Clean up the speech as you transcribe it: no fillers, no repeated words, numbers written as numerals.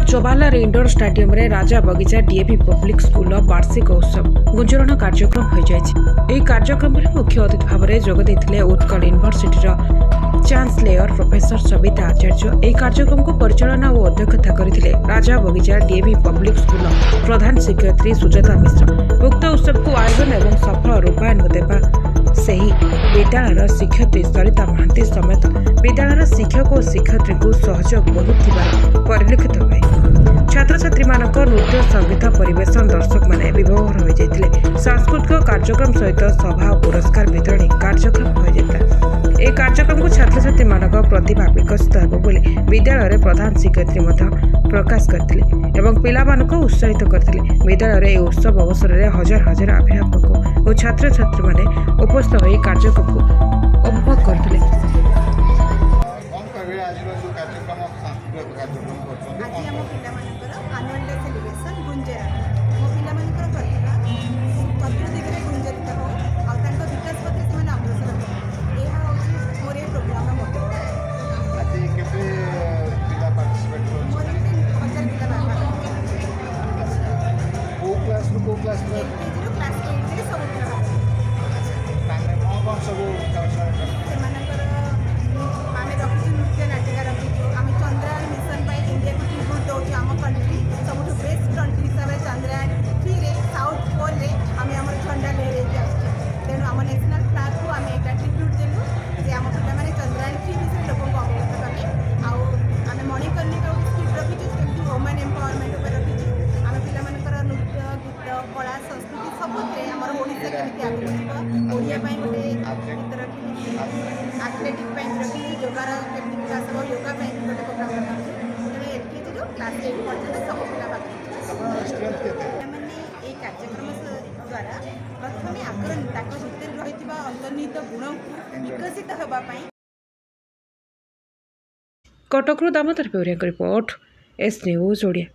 चोबालार indoor stadium रे राजा बगीचा DAV public school वार्षिक उत्सव गुंजरण कार्यक्रम हो जाए। कार्यक्रम में मुख्य अतिथि भाव में जोग देते उत्कल यूनिवर्सिटी चांसलेयर प्रोफेसर सविता आचार्य। यह कार्यक्रम को परिचालना और अध्यक्षता करते राजा बगीचा डीएवी पब्लिक स्कूल प्रधान शिक्षयित्री सुजाता मिश्र। उक्त उत्सव को आयोजन और सफल रूपायन देवा से विद्यालय शिक्षयित्री सरिता महांती समेत विद्यालय शिक्षक और शिक्षयित्री को सहयोग बहुत परिलक्षित हुए। छात्र छात्री मानक नृत्य संगीत परिवेशन दर्शक माने विभोर हो जाते। सांस्कृतिक कार्यक्रम सहित सभा और पुरस्कार वितरणी कार्यक्रम हो जाता। यह कार्यक्रम को छात्र छात्री मानक प्रतिभा विकसित हो विद्यालय प्रधान शिक्षयित्री प्रकाश करते एवं पिला मानक उत्साहित करते। विद्यालय यह उत्सव अवसर में हजार हजार अभिभावक और छात्र छात्री माने उपस्थित हो कार्यक्रम को उपभोग करते। कला संस्कृति सबुते आमर ओडिशा केमिति आगे ओडिया पई गोटे एथलेटिक पई रखी योगार केमिति विकास हो योगा पई गोटे प्रोग्राम रखी तने एलकेजी रो क्लास 8 पर्यंत सब पिला भाग माने ए कार्यक्रम द्वारा प्रथमे आग्रह ताको भितर रहितबा अंतर्निहित गुण विकसित होबा पई। कटकरू Damodar Peuria report S news Odia.